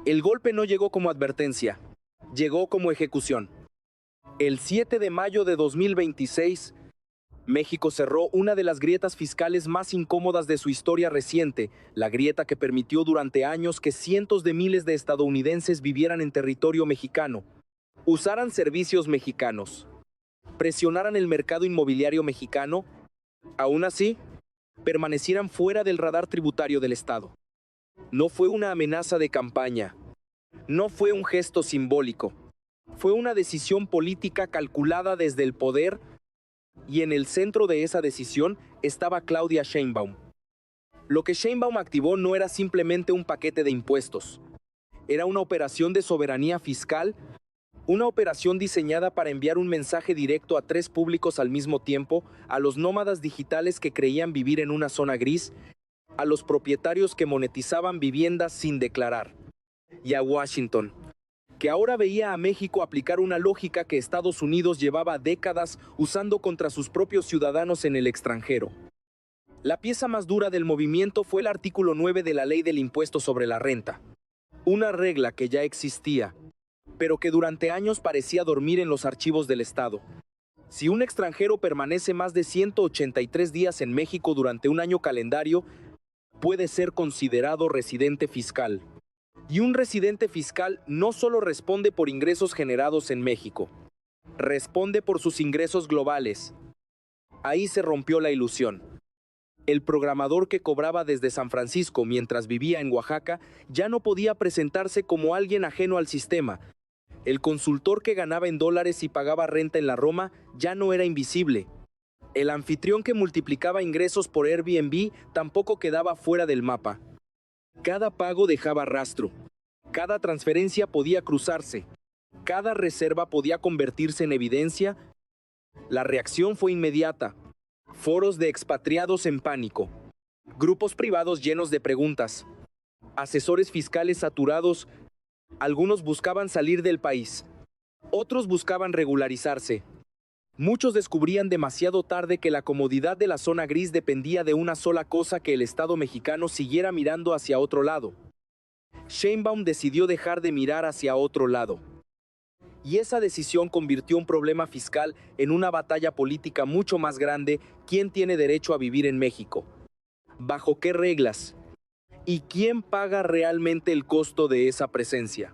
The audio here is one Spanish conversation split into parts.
El golpe no llegó como advertencia, llegó como ejecución. El 7 de mayo de 2026, México cerró una de las grietas fiscales más incómodas de su historia reciente, la grieta que permitió durante años que cientos de miles de estadounidenses vivieran en territorio mexicano, usaran servicios mexicanos, presionaran el mercado inmobiliario mexicano, aún así, permanecieran fuera del radar tributario del Estado. No fue una amenaza de campaña, no fue un gesto simbólico, fue una decisión política calculada desde el poder, y en el centro de esa decisión estaba Claudia Sheinbaum. Lo que Sheinbaum activó no era simplemente un paquete de impuestos, era una operación de soberanía fiscal, una operación diseñada para enviar un mensaje directo a tres públicos al mismo tiempo: a los nómadas digitales que creían vivir en una zona gris, a los propietarios que monetizaban viviendas sin declarar, y a Washington, que ahora veía a México aplicar una lógica que Estados Unidos llevaba décadas usando contra sus propios ciudadanos en el extranjero. La pieza más dura del movimiento fue el artículo 9 de la Ley del Impuesto sobre la Renta, una regla que ya existía, pero que durante años parecía dormir en los archivos del Estado. Si un extranjero permanece más de 183 días en México durante un año calendario, puede ser considerado residente fiscal. Y un residente fiscal no solo responde por ingresos generados en México, responde por sus ingresos globales. Ahí se rompió la ilusión. El programador que cobraba desde San Francisco mientras vivía en Oaxaca ya no podía presentarse como alguien ajeno al sistema. El consultor que ganaba en dólares y pagaba renta en la Roma ya no era invisible. El anfitrión que multiplicaba ingresos por Airbnb tampoco quedaba fuera del mapa. Cada pago dejaba rastro. Cada transferencia podía cruzarse. Cada reserva podía convertirse en evidencia. La reacción fue inmediata. Foros de expatriados en pánico. Grupos privados llenos de preguntas. Asesores fiscales saturados. Algunos buscaban salir del país. Otros buscaban regularizarse. Muchos descubrían demasiado tarde que la comodidad de la zona gris dependía de una sola cosa: que el Estado mexicano siguiera mirando hacia otro lado. Sheinbaum decidió dejar de mirar hacia otro lado. Y esa decisión convirtió un problema fiscal en una batalla política mucho más grande: ¿quién tiene derecho a vivir en México? ¿Bajo qué reglas? ¿Y quién paga realmente el costo de esa presencia?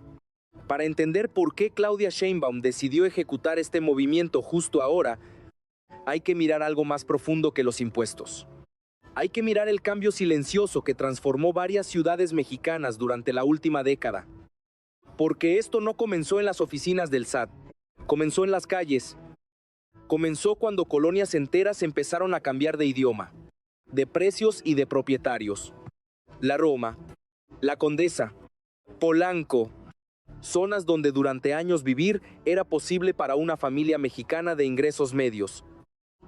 Para entender por qué Claudia Sheinbaum decidió ejecutar este movimiento justo ahora, hay que mirar algo más profundo que los impuestos. Hay que mirar el cambio silencioso que transformó varias ciudades mexicanas durante la última década. Porque esto no comenzó en las oficinas del SAT, comenzó en las calles. Comenzó cuando colonias enteras empezaron a cambiar de idioma, de precios y de propietarios. La Roma, la Condesa, Polanco, zonas donde durante años vivir era posible para una familia mexicana de ingresos medios,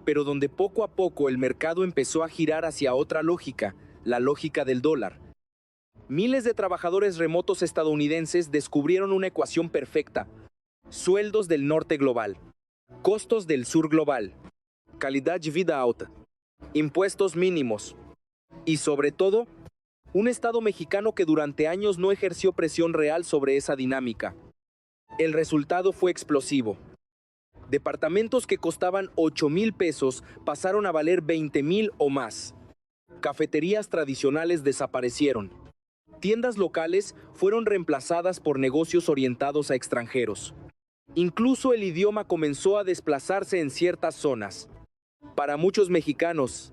pero donde poco a poco el mercado empezó a girar hacia otra lógica, la lógica del dólar. Miles de trabajadores remotos estadounidenses descubrieron una ecuación perfecta: sueldos del norte global, costos del sur global, calidad de vida alta, impuestos mínimos y, sobre todo, un Estado mexicano que durante años no ejerció presión real sobre esa dinámica. El resultado fue explosivo. Departamentos que costaban 8,000 pesos pasaron a valer 20,000 o más. Cafeterías tradicionales desaparecieron. Tiendas locales fueron reemplazadas por negocios orientados a extranjeros. Incluso el idioma comenzó a desplazarse en ciertas zonas. Para muchos mexicanos,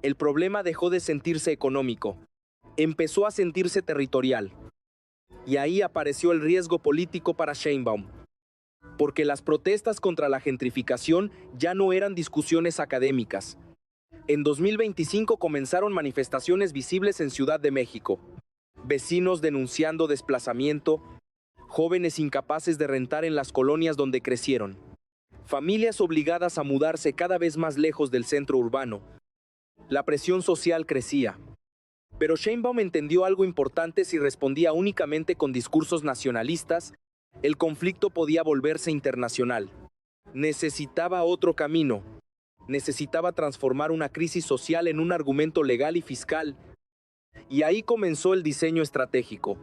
el problema dejó de sentirse económico. Empezó a sentirse territorial. Y ahí apareció el riesgo político para Sheinbaum. Porque las protestas contra la gentrificación ya no eran discusiones académicas. En 2025 comenzaron manifestaciones visibles en Ciudad de México. Vecinos denunciando desplazamiento, jóvenes incapaces de rentar en las colonias donde crecieron, familias obligadas a mudarse cada vez más lejos del centro urbano. La presión social crecía. Pero Sheinbaum entendió algo importante: si respondía únicamente con discursos nacionalistas, el conflicto podía volverse internacional. Necesitaba otro camino. Necesitaba transformar una crisis social en un argumento legal y fiscal. Y ahí comenzó el diseño estratégico.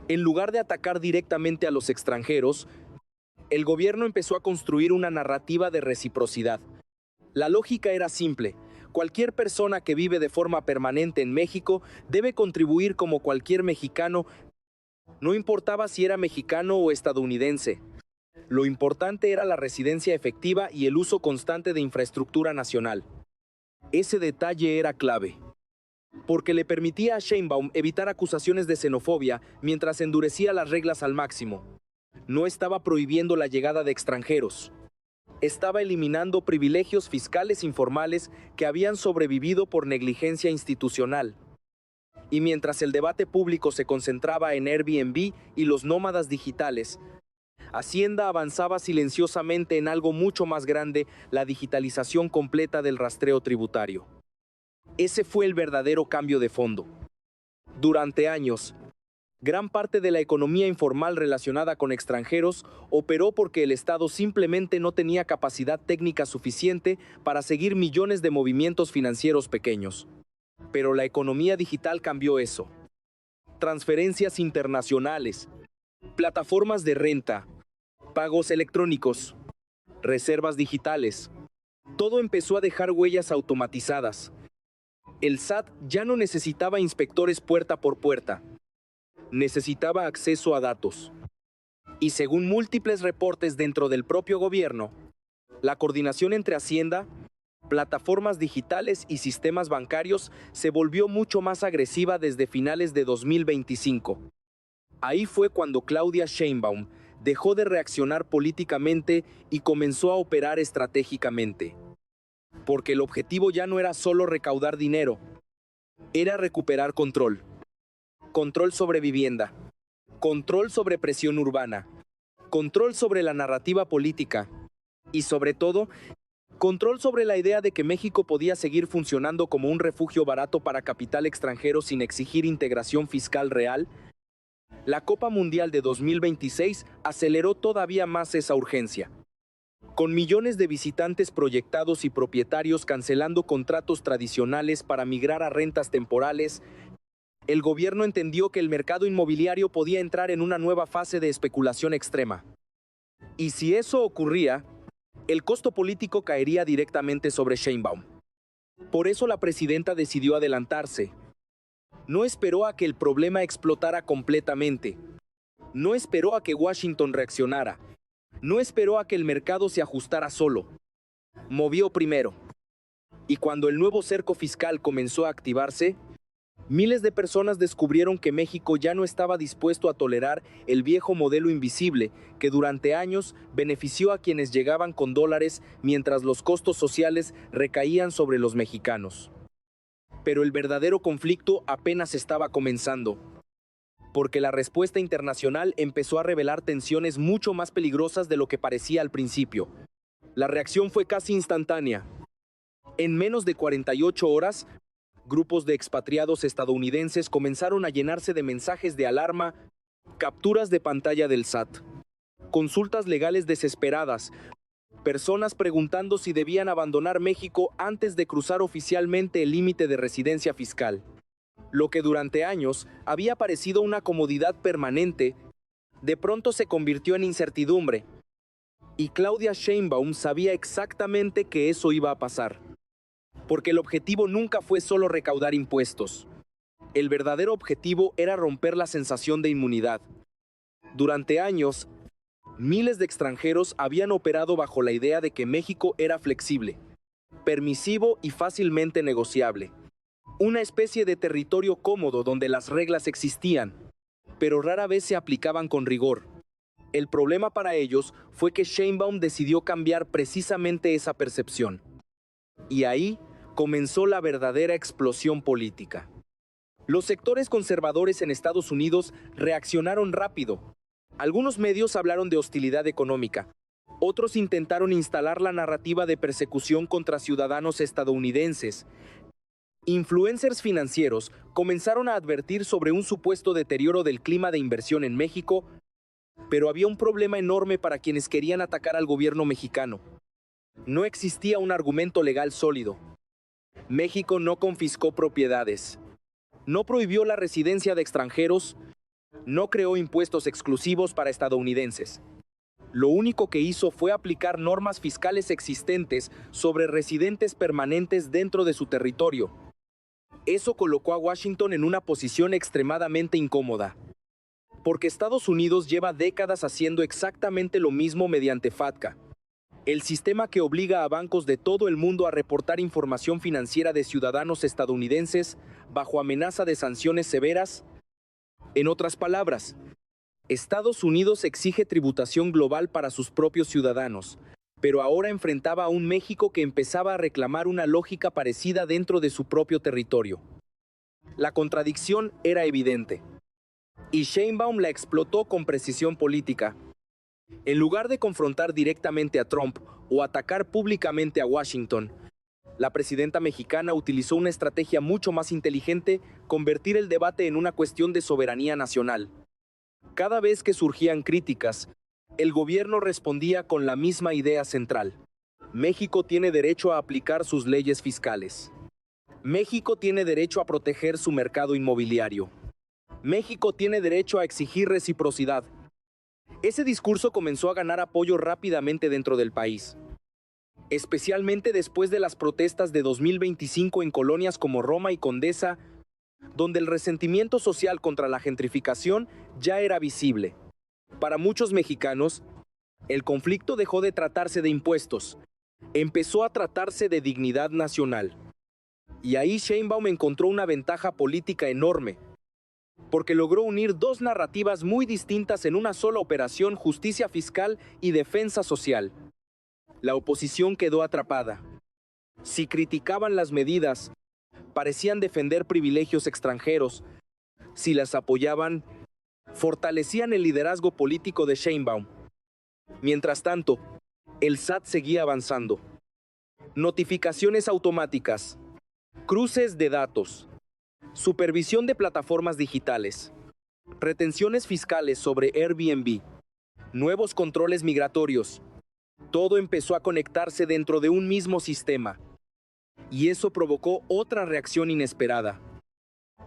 En lugar de atacar directamente a los extranjeros, el gobierno empezó a construir una narrativa de reciprocidad. La lógica era simple: cualquier persona que vive de forma permanente en México debe contribuir como cualquier mexicano, no importaba si era mexicano o estadounidense. Lo importante era la residencia efectiva y el uso constante de infraestructura nacional. Ese detalle era clave, porque le permitía a Sheinbaum evitar acusaciones de xenofobia mientras endurecía las reglas al máximo. No estaba prohibiendo la llegada de extranjeros. Estaba eliminando privilegios fiscales informales que habían sobrevivido por negligencia institucional. Y mientras el debate público se concentraba en Airbnb y los nómadas digitales, Hacienda avanzaba silenciosamente en algo mucho más grande: la digitalización completa del rastreo tributario. Ese fue el verdadero cambio de fondo. Durante años, gran parte de la economía informal relacionada con extranjeros operó porque el Estado simplemente no tenía capacidad técnica suficiente para seguir millones de movimientos financieros pequeños. Pero la economía digital cambió eso. Transferencias internacionales, plataformas de renta, pagos electrónicos, reservas digitales. Todo empezó a dejar huellas automatizadas. El SAT ya no necesitaba inspectores puerta por puerta. Necesitaba acceso a datos. Y según múltiples reportes dentro del propio gobierno, la coordinación entre Hacienda, plataformas digitales y sistemas bancarios se volvió mucho más agresiva desde finales de 2025. Ahí fue cuando Claudia Sheinbaum dejó de reaccionar políticamente y comenzó a operar estratégicamente. Porque el objetivo ya no era solo recaudar dinero, era recuperar control. Control sobre vivienda, control sobre presión urbana, control sobre la narrativa política y, sobre todo, control sobre la idea de que México podía seguir funcionando como un refugio barato para capital extranjero sin exigir integración fiscal real. La Copa Mundial de 2026 aceleró todavía más esa urgencia. Con millones de visitantes proyectados y propietarios cancelando contratos tradicionales para migrar a rentas temporales, el gobierno entendió que el mercado inmobiliario podía entrar en una nueva fase de especulación extrema. Y si eso ocurría, el costo político caería directamente sobre Sheinbaum. Por eso la presidenta decidió adelantarse. No esperó a que el problema explotara completamente. No esperó a que Washington reaccionara. No esperó a que el mercado se ajustara solo. Movió primero. Y cuando el nuevo cerco fiscal comenzó a activarse, miles de personas descubrieron que México ya no estaba dispuesto a tolerar el viejo modelo invisible que durante años benefició a quienes llegaban con dólares mientras los costos sociales recaían sobre los mexicanos. Pero el verdadero conflicto apenas estaba comenzando, porque la respuesta internacional empezó a revelar tensiones mucho más peligrosas de lo que parecía al principio. La reacción fue casi instantánea. En menos de 48 horas, grupos de expatriados estadounidenses comenzaron a llenarse de mensajes de alarma, capturas de pantalla del SAT, consultas legales desesperadas, personas preguntando si debían abandonar México antes de cruzar oficialmente el límite de residencia fiscal. Lo que durante años había parecido una comodidad permanente, de pronto se convirtió en incertidumbre. Y Claudia Sheinbaum sabía exactamente que eso iba a pasar. Porque el objetivo nunca fue solo recaudar impuestos. El verdadero objetivo era romper la sensación de inmunidad. Durante años, miles de extranjeros habían operado bajo la idea de que México era flexible, permisivo y fácilmente negociable. Una especie de territorio cómodo donde las reglas existían, pero rara vez se aplicaban con rigor. El problema para ellos fue que Sheinbaum decidió cambiar precisamente esa percepción. Y ahí comenzó la verdadera explosión política. Los sectores conservadores en Estados Unidos reaccionaron rápido. Algunos medios hablaron de hostilidad económica. Otros intentaron instalar la narrativa de persecución contra ciudadanos estadounidenses. Influencers financieros comenzaron a advertir sobre un supuesto deterioro del clima de inversión en México, pero había un problema enorme para quienes querían atacar al gobierno mexicano. No existía un argumento legal sólido. México no confiscó propiedades, no prohibió la residencia de extranjeros, No creó impuestos exclusivos para estadounidenses. Lo único que hizo fue aplicar normas fiscales existentes sobre residentes permanentes dentro de su territorio. Eso colocó a Washington en una posición extremadamente incómoda, porque Estados Unidos lleva décadas haciendo exactamente lo mismo mediante FATCA, el sistema que obliga a bancos de todo el mundo a reportar información financiera de ciudadanos estadounidenses bajo amenaza de sanciones severas. En otras palabras, Estados Unidos exige tributación global para sus propios ciudadanos, pero ahora enfrentaba a un México que empezaba a reclamar una lógica parecida dentro de su propio territorio. La contradicción era evidente, y Sheinbaum la explotó con precisión política. En lugar de confrontar directamente a Trump o atacar públicamente a Washington, la presidenta mexicana utilizó una estrategia mucho más inteligente: convertir el debate en una cuestión de soberanía nacional. Cada vez que surgían críticas, el gobierno respondía con la misma idea central: México tiene derecho a aplicar sus leyes fiscales. México tiene derecho a proteger su mercado inmobiliario. México tiene derecho a exigir reciprocidad. Ese discurso comenzó a ganar apoyo rápidamente dentro del país, especialmente después de las protestas de 2025 en colonias como Roma y Condesa, donde el resentimiento social contra la gentrificación ya era visible. Para muchos mexicanos, el conflicto dejó de tratarse de impuestos, empezó a tratarse de dignidad nacional. Y ahí Sheinbaum encontró una ventaja política enorme, porque logró unir dos narrativas muy distintas en una sola operación: justicia fiscal y defensa social. La oposición quedó atrapada. Si criticaban las medidas, parecían defender privilegios extranjeros. Si las apoyaban, fortalecían el liderazgo político de Sheinbaum. Mientras tanto, el SAT seguía avanzando. Notificaciones automáticas, cruces de datos, supervisión de plataformas digitales, retenciones fiscales sobre Airbnb, nuevos controles migratorios. Todo empezó a conectarse dentro de un mismo sistema. Y eso provocó otra reacción inesperada.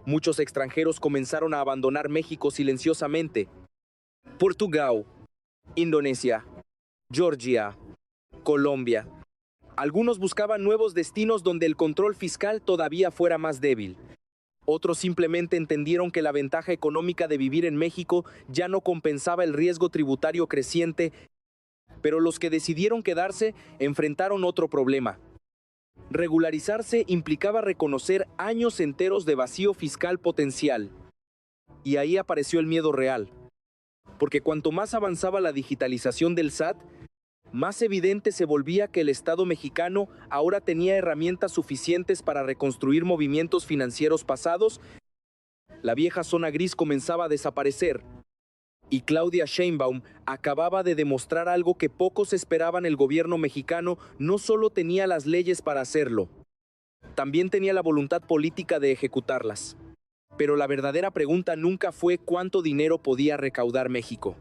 Muchos extranjeros comenzaron a abandonar México silenciosamente. Portugal, Indonesia, Georgia, Colombia. Algunos buscaban nuevos destinos donde el control fiscal todavía fuera más débil. Otros simplemente entendieron que la ventaja económica de vivir en México ya no compensaba el riesgo tributario creciente, pero los que decidieron quedarse enfrentaron otro problema. Regularizarse implicaba reconocer años enteros de vacío fiscal potencial. Y ahí apareció el miedo real. Porque cuanto más avanzaba la digitalización del SAT, más evidente se volvía que el Estado mexicano ahora tenía herramientas suficientes para reconstruir movimientos financieros pasados. La vieja zona gris comenzaba a desaparecer. Y Claudia Sheinbaum acababa de demostrar algo que pocos esperaban: el gobierno mexicano no solo tenía las leyes para hacerlo, también tenía la voluntad política de ejecutarlas. Pero la verdadera pregunta nunca fue cuánto dinero podía recaudar México.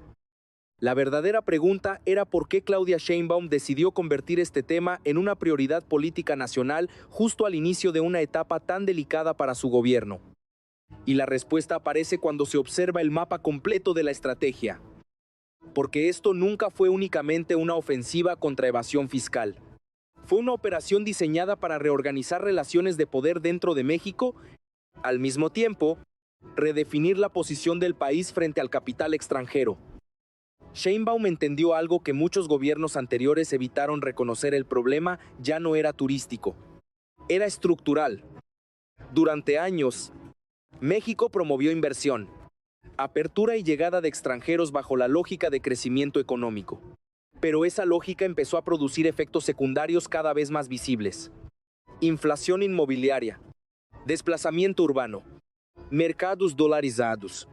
La verdadera pregunta era por qué Claudia Sheinbaum decidió convertir este tema en una prioridad política nacional justo al inicio de una etapa tan delicada para su gobierno. Y la respuesta aparece cuando se observa el mapa completo de la estrategia. Porque esto nunca fue únicamente una ofensiva contra evasión fiscal. Fue una operación diseñada para reorganizar relaciones de poder dentro de México, al mismo tiempo, redefinir la posición del país frente al capital extranjero. Sheinbaum entendió algo que muchos gobiernos anteriores evitaron reconocer: el problema ya no era turístico, era estructural. Durante años, México promovió inversión, apertura y llegada de extranjeros bajo la lógica de crecimiento económico. Pero esa lógica empezó a producir efectos secundarios cada vez más visibles: inflación inmobiliaria, desplazamiento urbano, mercados dolarizados,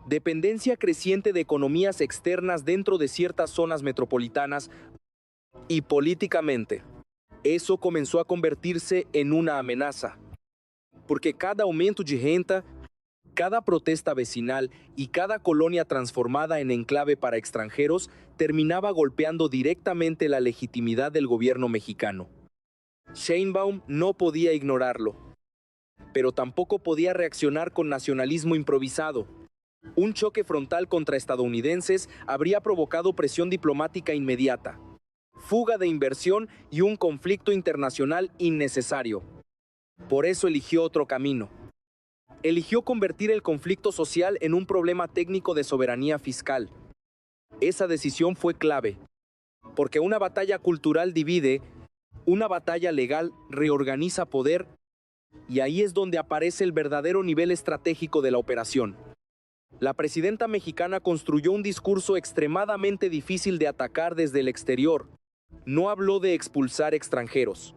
dependencia creciente de economías externas dentro de ciertas zonas metropolitanas. Y políticamente, eso comenzó a convertirse en una amenaza. Porque cada aumento de renta, cada protesta vecinal y cada colonia transformada en enclave para extranjeros terminaba golpeando directamente la legitimidad del gobierno mexicano. Sheinbaum no podía ignorarlo, pero tampoco podía reaccionar con nacionalismo improvisado. Un choque frontal contra estadounidenses habría provocado presión diplomática inmediata, fuga de inversión y un conflicto internacional innecesario. Por eso eligió otro camino. Eligió convertir el conflicto social en un problema técnico de soberanía fiscal. Esa decisión fue clave, porque una batalla cultural divide, una batalla legal reorganiza poder, y ahí es donde aparece el verdadero nivel estratégico de la operación. La presidenta mexicana construyó un discurso extremadamente difícil de atacar desde el exterior. No habló de expulsar extranjeros.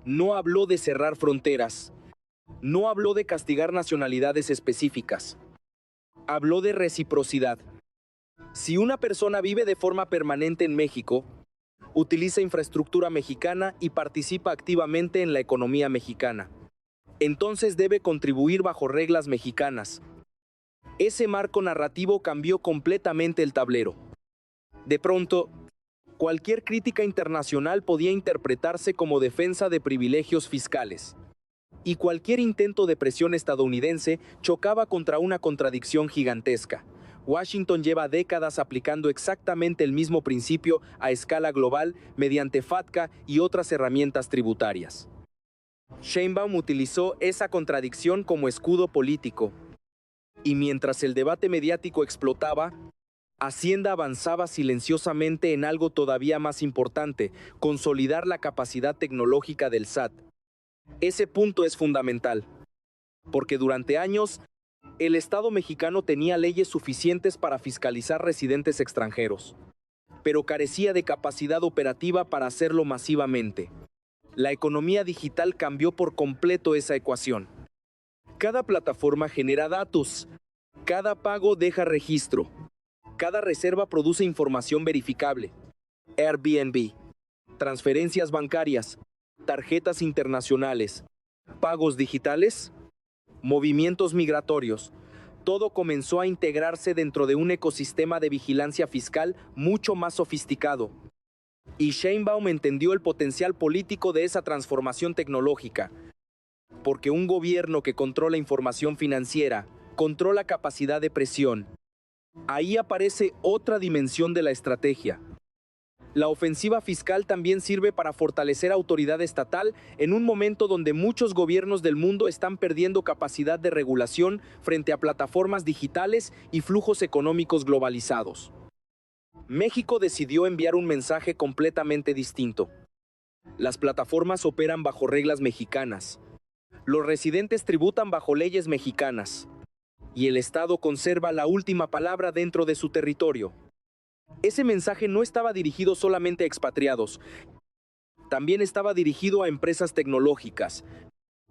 No habló de cerrar fronteras. No habló de castigar nacionalidades específicas. Habló de reciprocidad. Si una persona vive de forma permanente en México, utiliza infraestructura mexicana y participa activamente en la economía mexicana, entonces debe contribuir bajo reglas mexicanas. Ese marco narrativo cambió completamente el tablero. De pronto, cualquier crítica internacional podía interpretarse como defensa de privilegios fiscales, y cualquier intento de presión estadounidense chocaba contra una contradicción gigantesca. Washington lleva décadas aplicando exactamente el mismo principio a escala global mediante FATCA y otras herramientas tributarias. Sheinbaum utilizó esa contradicción como escudo político. Y mientras el debate mediático explotaba, Hacienda avanzaba silenciosamente en algo todavía más importante: consolidar la capacidad tecnológica del SAT. Ese punto es fundamental, porque durante años, el Estado mexicano tenía leyes suficientes para fiscalizar residentes extranjeros, pero carecía de capacidad operativa para hacerlo masivamente. La economía digital cambió por completo esa ecuación. Cada plataforma genera datos, cada pago deja registro, cada reserva produce información verificable. Airbnb, transferencias bancarias, tarjetas internacionales, pagos digitales, movimientos migratorios. Todo comenzó a integrarse dentro de un ecosistema de vigilancia fiscal mucho más sofisticado. Y Sheinbaum entendió el potencial político de esa transformación tecnológica, porque un gobierno que controla información financiera, controla capacidad de presión. Ahí aparece otra dimensión de la estrategia. La ofensiva fiscal también sirve para fortalecer autoridad estatal en un momento donde muchos gobiernos del mundo están perdiendo capacidad de regulación frente a plataformas digitales y flujos económicos globalizados. México decidió enviar un mensaje completamente distinto. Las plataformas operan bajo reglas mexicanas. Los residentes tributan bajo leyes mexicanas. Y el Estado conserva la última palabra dentro de su territorio. Ese mensaje no estaba dirigido solamente a expatriados. También estaba dirigido a empresas tecnológicas,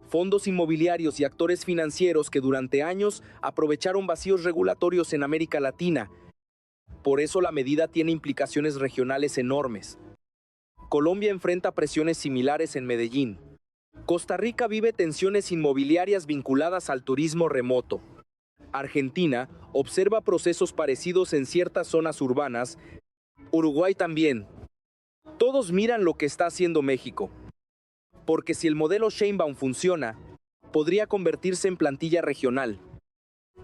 fondos inmobiliarios y actores financieros que durante años aprovecharon vacíos regulatorios en América Latina. Por eso la medida tiene implicaciones regionales enormes. Colombia enfrenta presiones similares en Medellín. Costa Rica vive tensiones inmobiliarias vinculadas al turismo remoto. Argentina observa procesos parecidos en ciertas zonas urbanas. Uruguay también. Todos miran lo que está haciendo México. Porque si el modelo Sheinbaum funciona, podría convertirse en plantilla regional.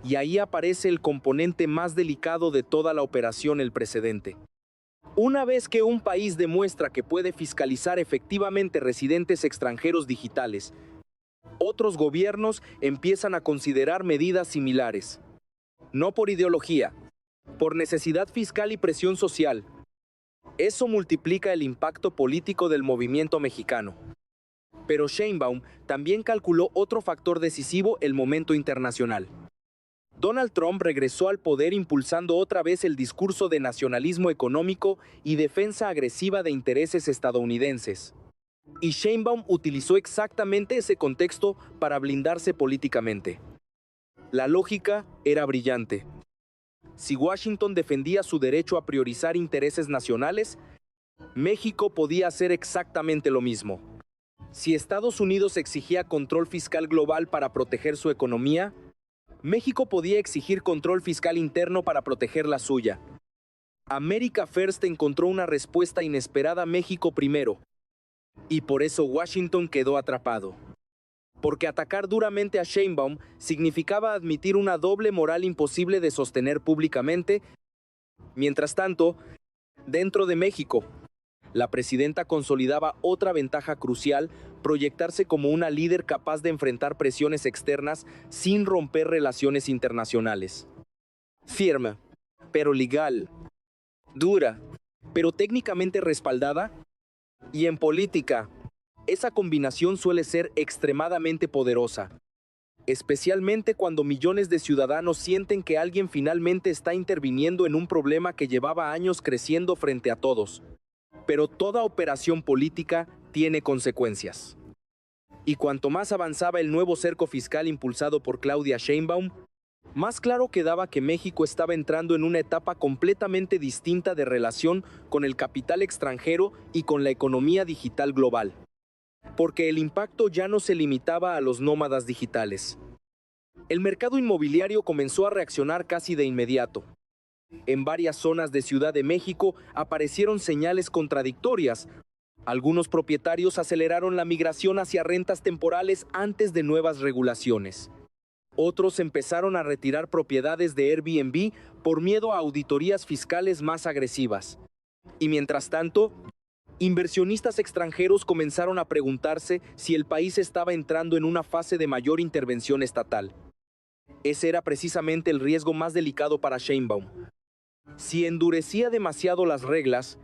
Y ahí aparece el componente más delicado de toda la operación: el precedente. Una vez que un país demuestra que puede fiscalizar efectivamente residentes extranjeros digitales, otros gobiernos empiezan a considerar medidas similares. No por ideología, por necesidad fiscal y presión social. Eso multiplica el impacto político del movimiento mexicano. Pero Sheinbaum también calculó otro factor decisivo: el momento internacional. Donald Trump regresó al poder impulsando otra vez el discurso de nacionalismo económico y defensa agresiva de intereses estadounidenses. Y Sheinbaum utilizó exactamente ese contexto para blindarse políticamente. La lógica era brillante. Si Washington defendía su derecho a priorizar intereses nacionales, México podía hacer exactamente lo mismo. Si Estados Unidos exigía control fiscal global para proteger su economía, México podía exigir control fiscal interno para proteger la suya. America First encontró una respuesta inesperada: México primero. Y por eso Washington quedó atrapado. porque atacar duramente a Sheinbaum significaba admitir una doble moral imposible de sostener públicamente. Mientras tanto, dentro de México, la presidenta consolidaba otra ventaja crucial: proyectarse como una líder capaz de enfrentar presiones externas sin romper relaciones internacionales. Firme, pero legal. Dura, pero técnicamente respaldada. Y en política, esa combinación suele ser extremadamente poderosa, especialmente cuando millones de ciudadanos sienten que alguien finalmente está interviniendo en un problema que llevaba años creciendo frente a todos. Pero toda operación política tiene consecuencias. Y cuanto más avanzaba el nuevo cerco fiscal impulsado por Claudia Sheinbaum, más claro quedaba que México estaba entrando en una etapa completamente distinta de relación con el capital extranjero y con la economía digital global. Porque el impacto ya no se limitaba a los nómadas digitales. El mercado inmobiliario comenzó a reaccionar casi de inmediato. En varias zonas de Ciudad de México aparecieron señales contradictorias. Algunos propietarios aceleraron la migración hacia rentas temporales antes de nuevas regulaciones. Otros empezaron a retirar propiedades de Airbnb por miedo a auditorías fiscales más agresivas. Y mientras tanto, inversionistas extranjeros comenzaron a preguntarse si el país estaba entrando en una fase de mayor intervención estatal. Ese era precisamente el riesgo más delicado para Sheinbaum. Si endurecía demasiado las reglas,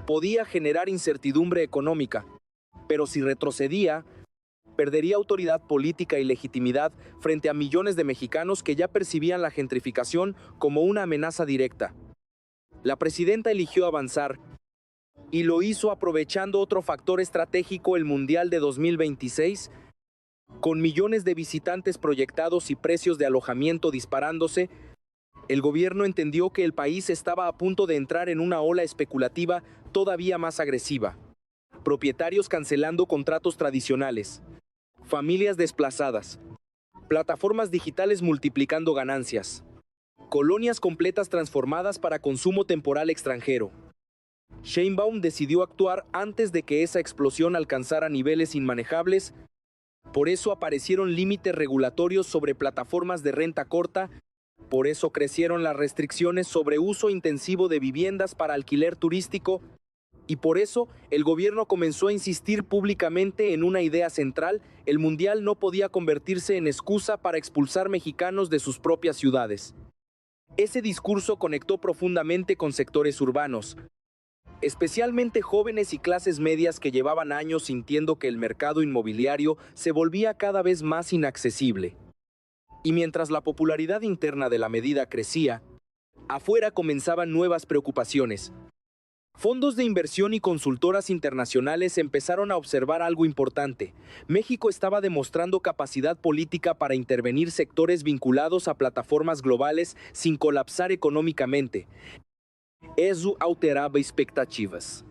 podía generar incertidumbre económica, pero si retrocedía, perdería autoridad política y legitimidad frente a millones de mexicanos que ya percibían la gentrificación como una amenaza directa. La presidenta eligió avanzar, y lo hizo aprovechando otro factor estratégico: el Mundial de 2026, con millones de visitantes proyectados y precios de alojamiento disparándose. El gobierno entendió que el país estaba a punto de entrar en una ola especulativa todavía más agresiva. Propietarios cancelando contratos tradicionales, familias desplazadas, plataformas digitales multiplicando ganancias, colonias completas transformadas para consumo temporal extranjero. Sheinbaum decidió actuar antes de que esa explosión alcanzara niveles inmanejables. Por eso aparecieron límites regulatorios sobre plataformas de renta corta. Por eso crecieron las restricciones sobre uso intensivo de viviendas para alquiler turístico. Y por eso el gobierno comenzó a insistir públicamente en una idea central: el Mundial no podía convertirse en excusa para expulsar mexicanos de sus propias ciudades. Ese discurso conectó profundamente con sectores urbanos, especialmente jóvenes y clases medias que llevaban años sintiendo que el mercado inmobiliario se volvía cada vez más inaccesible. Y mientras la popularidad interna de la medida crecía, afuera comenzaban nuevas preocupaciones. Fondos de inversión y consultoras internacionales empezaron a observar algo importante: México estaba demostrando capacidad política para intervenir sectores vinculados a plataformas globales sin colapsar económicamente. Eso alteraba expectativas.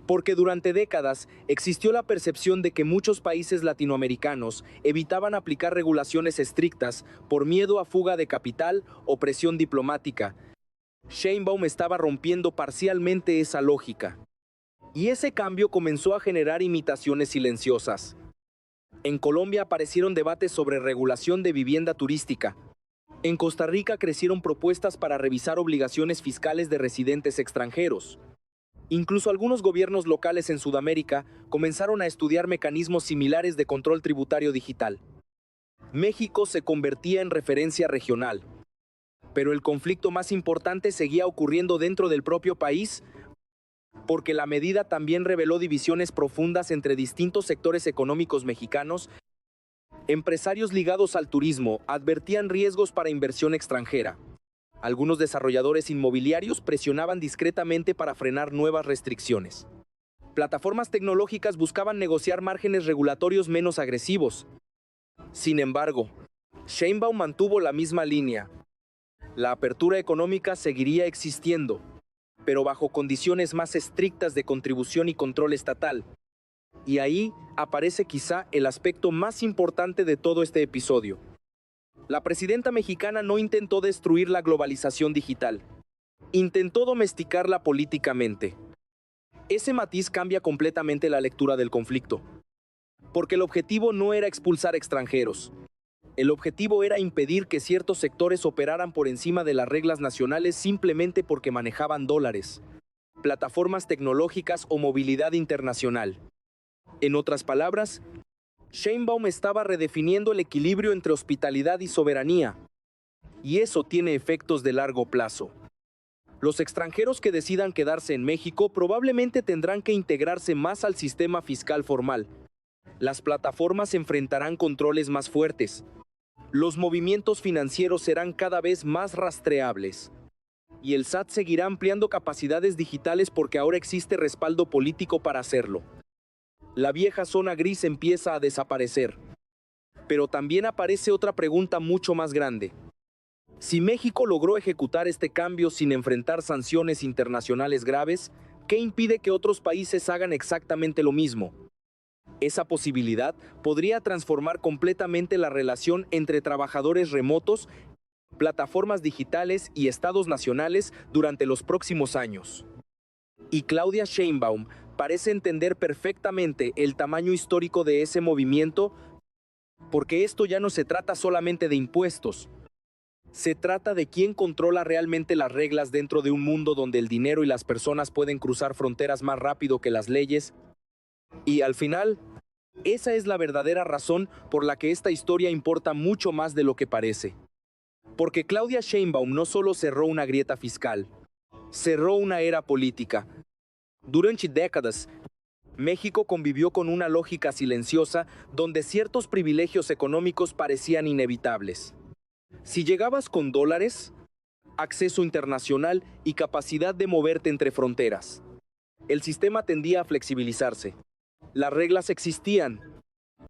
Porque durante décadas existió la percepción de que muchos países latinoamericanos evitaban aplicar regulaciones estrictas por miedo a fuga de capital o presión diplomática. Sheinbaum estaba rompiendo parcialmente esa lógica. Y ese cambio comenzó a generar imitaciones silenciosas. En Colombia aparecieron debates sobre regulación de vivienda turística. En Costa Rica crecieron propuestas para revisar obligaciones fiscales de residentes extranjeros. Incluso algunos gobiernos locales en Sudamérica comenzaron a estudiar mecanismos similares de control tributario digital. México se convertía en referencia regional. Pero el conflicto más importante seguía ocurriendo dentro del propio país, porque la medida también reveló divisiones profundas entre distintos sectores económicos mexicanos. Empresarios ligados al turismo advertían riesgos para inversión extranjera. Algunos desarrolladores inmobiliarios presionaban discretamente para frenar nuevas restricciones. Plataformas tecnológicas buscaban negociar márgenes regulatorios menos agresivos. Sin embargo, Sheinbaum mantuvo la misma línea. La apertura económica seguiría existiendo, pero bajo condiciones más estrictas de contribución y control estatal. Y ahí aparece quizá el aspecto más importante de todo este episodio. La presidenta mexicana no intentó destruir la globalización digital. Intentó domesticarla políticamente. Ese matiz cambia completamente la lectura del conflicto. Porque el objetivo no era expulsar extranjeros. El objetivo era impedir que ciertos sectores operaran por encima de las reglas nacionales simplemente porque manejaban dólares, plataformas tecnológicas o movilidad internacional. En otras palabras, Sheinbaum estaba redefiniendo el equilibrio entre hospitalidad y soberanía. Y eso tiene efectos de largo plazo. Los extranjeros que decidan quedarse en México probablemente tendrán que integrarse más al sistema fiscal formal. Las plataformas enfrentarán controles más fuertes. Los movimientos financieros serán cada vez más rastreables. Y el SAT seguirá ampliando capacidades digitales porque ahora existe respaldo político para hacerlo. La vieja zona gris empieza a desaparecer. Pero también aparece otra pregunta mucho más grande. Si México logró ejecutar este cambio sin enfrentar sanciones internacionales graves, ¿qué impide que otros países hagan exactamente lo mismo? Esa posibilidad podría transformar completamente la relación entre trabajadores remotos, plataformas digitales y estados nacionales durante los próximos años. Y Claudia Sheinbaum parece entender perfectamente el tamaño histórico de ese movimiento, porque esto ya no se trata solamente de impuestos. Se trata de quién controla realmente las reglas dentro de un mundo donde el dinero y las personas pueden cruzar fronteras más rápido que las leyes. Y al final, esa es la verdadera razón por la que esta historia importa mucho más de lo que parece. Porque Claudia Sheinbaum no solo cerró una grieta fiscal, cerró una era política. Durante décadas, México convivió con una lógica silenciosa donde ciertos privilegios económicos parecían inevitables. Si llegabas con dólares, acceso internacional y capacidad de moverte entre fronteras, el sistema tendía a flexibilizarse. Las reglas existían,